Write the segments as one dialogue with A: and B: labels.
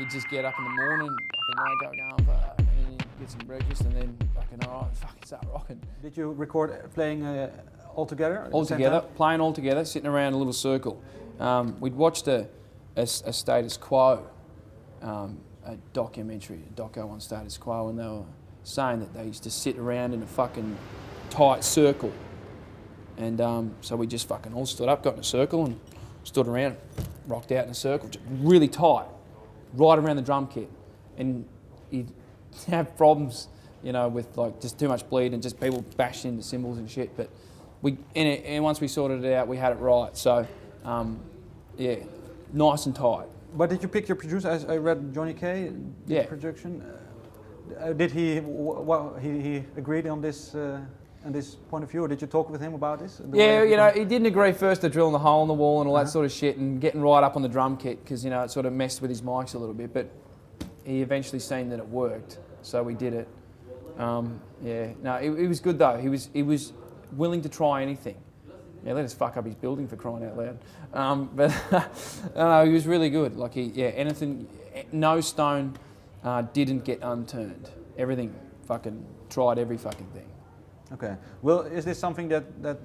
A: you'd just get up in the morning, fucking wake up, going, fuck, and then you'd get some breakfast, and then fucking, all right, fucking start rocking.
B: Did you record playing all together?
A: All together, playing all together, sitting around a little circle. We'd watched a Status Quo, a documentary, a doco on Status Quo, and they were saying that they used to sit around in a fucking tight circle. And so we just fucking all stood up, got in a circle and stood around, rocked out in a circle, just really tight, right around the drum kit. And you'd have problems, you know, with like just too much bleed and just people bashing into cymbals and shit. But and once we sorted it out, we had it right. So, yeah, nice and tight.
B: But did you pick your producer? I read Johnny K.
A: Yeah.
B: Production. Did he agreed on this? And this point of view, or did you talk with him about this?
A: Yeah, you know, he didn't agree first to drilling the hole in the wall and all that sort of shit and getting right up on the drum kit because, you know, it sort of messed with his mics a little bit, but he eventually seen that it worked, so we did it. Yeah, no, it was good though. He was willing to try anything. Yeah, let us fuck up his building for crying out loud. But no, he was really good. Like anything, no stone didn't get unturned. Everything fucking tried every fucking thing.
B: Okay. Well, is this something that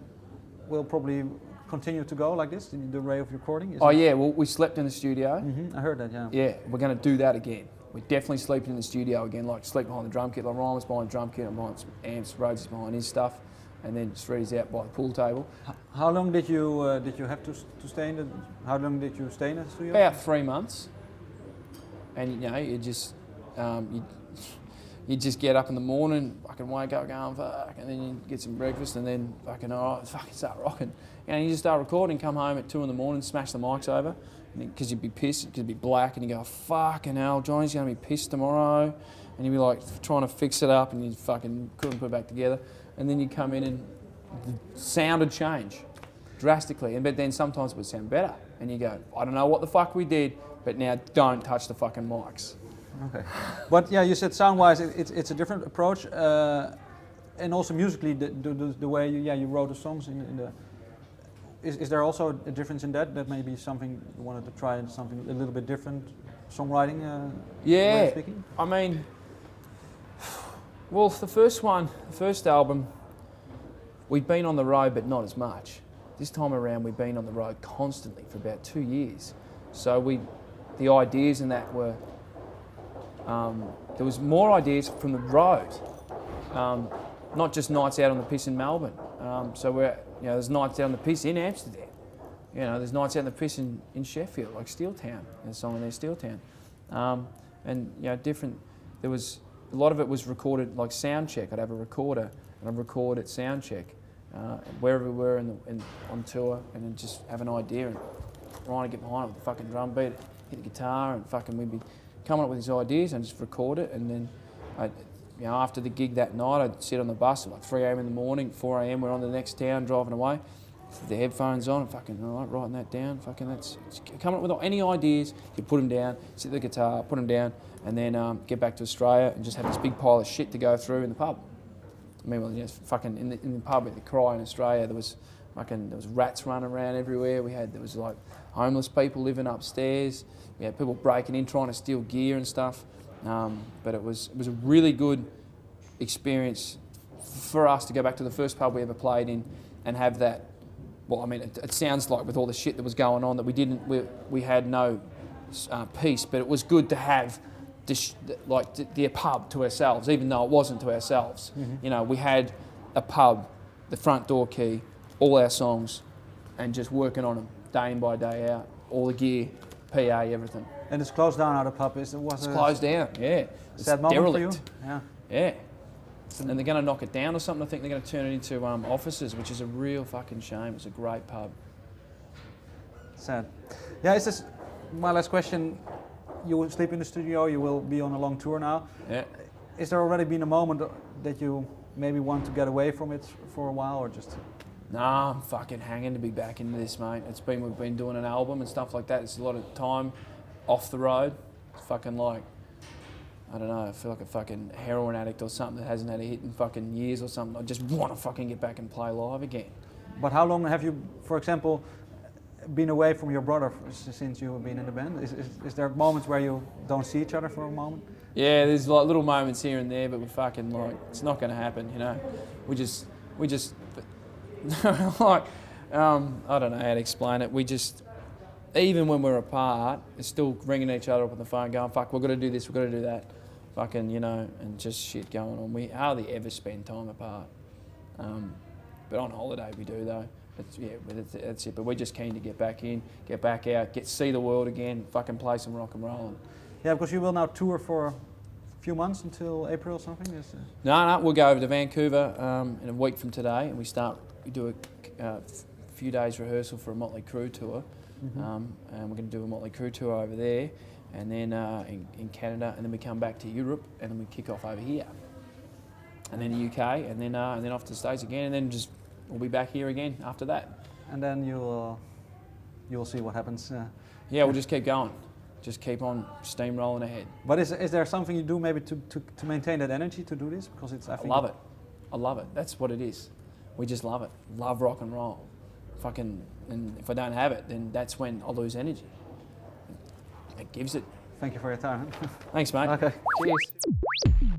B: will probably continue to go like this, the way of recording?
A: Yeah, well, we slept in the studio.
B: I heard that, yeah.
A: Yeah, we're going to do that again. We're definitely sleeping in the studio again, like sleep behind the drum kit. Like Ryan was behind the drum kit, I'm behind some amps, Rhodes is behind his stuff, and then Shreddy's out by the pool table.
B: How long did you have to stay in the? How long did you stay in the studio?
A: About 3 months. And you know, you just get up in the morning, fucking wake up, going fuck, and then you get some breakfast, and then fucking all right, fucking start rocking. And you just start recording, come home at 2 in the morning, smash the mics over, because you'd be pissed, because it'd be black, and you go, fucking hell, Johnny's gonna be pissed tomorrow, and you'd be like trying to fix it up, and you fucking couldn't put it back together, and then you come in and the sound would change drastically, but then sometimes it would sound better, and you go, I don't know what the fuck we did, but now don't touch the fucking mics.
B: Okay, but yeah, you said sound-wise, it's a different approach, and also musically, the way you wrote the songs in the. Is there also a difference in that? That may be something you wanted to try, something a little bit different, songwriting.
A: Yeah,
B: way of speaking?
A: I mean, well, the first album, we'd been on the road, but not as much. This time around, we've been on the road constantly for about 2 years. So the ideas in that were. There was more ideas from the road, not just nights out on the piss in Melbourne. So there's nights out on the piss in Amsterdam. You know, there's nights out on the piss in Sheffield, like Steeltown. There's a song in there, Steeltown. And you know, there was a lot of it was recorded like sound check. I'd have a recorder and I'd record at sound check wherever we were on tour, and then just have an idea and trying to get behind it with the fucking drum beat, hit the guitar, and fucking we'd be coming up with these ideas and just record it, and then after the gig that night I'd sit on the bus at like 3 a.m. in the morning, 4 a.m. we're on the next town driving away, with the headphones on and fucking all right, writing that down, fucking that's coming up with any ideas, you put them down, sit the guitar, put them down, and then get back to Australia and just have this big pile of shit to go through in the pub. I mean, well, you know, fucking in the pub at the Cry in Australia, there was rats running around everywhere. There was like homeless people living upstairs. We had people breaking in trying to steal gear and stuff. But it was a really good experience for us to go back to the first pub we ever played in and have that. Well, I mean, it sounds like with all the shit that was going on that we had no peace, but it was good to have the pub to ourselves, even though it wasn't to ourselves. Mm-hmm. You know, we had a pub, the front door key, all our songs, and just working on them day in by day out, all the gear, PA, everything.
B: And it's closed down now, the pub. It's
A: closed down, yeah. It's
B: sad moment derelict. For you?
A: Yeah. And they're going to knock it down or something. I think they're going to turn it into offices, which is a real fucking shame. It's a great pub.
B: Sad. Yeah, it's just my last question. You will sleep in the studio, you will be on a long tour now.
A: Yeah.
B: Is there already been a moment that you maybe want to get away from it for a while, or just...
A: Nah, I'm fucking hanging to be back into this, mate. We've been doing an album and stuff like that. It's a lot of time off the road. It's fucking like, I don't know, I feel like a fucking heroin addict or something that hasn't had a hit in fucking years or something. I just want to fucking get back and play live again.
B: But how long have you, for example, been away from your brother since you've been in the band? Is there moments where you don't see each other for a moment?
A: Yeah, there's like little moments here and there, but we're fucking like, it's not going to happen, you know. We just like, I don't know how to explain it. We just, even when we're apart, it's still ringing each other up on the phone, going, "Fuck, we've got to do this, we've got to do that," fucking, you know, and just shit going on. We hardly ever spend time apart, but on holiday we do though. That's it. But we're just keen to get back in, get back out, see the world again, fucking play some rock and roll.
B: Yeah, because you will now tour for a few months until April or something?
A: No, we'll go over to Vancouver in a week from today, and we do a few days rehearsal for a Motley Crue tour, and we're going to do a Motley Crue tour over there, and then in Canada, and then we come back to Europe, and then we kick off over here, and then the UK, and then off to the States again, and then we'll be back here again after that.
B: And then you'll see what happens.
A: Yeah, we'll just keep going. Just keep on steamrolling ahead.
B: But is there something you do maybe to maintain that energy to do this? Because I think
A: I love it. That's what it is. We just love it. Love rock and roll. Fucking, and if I don't have it, then that's when I lose energy. It gives it.
B: Thank you for your time.
A: Thanks, mate.
B: Okay.
A: Cheers.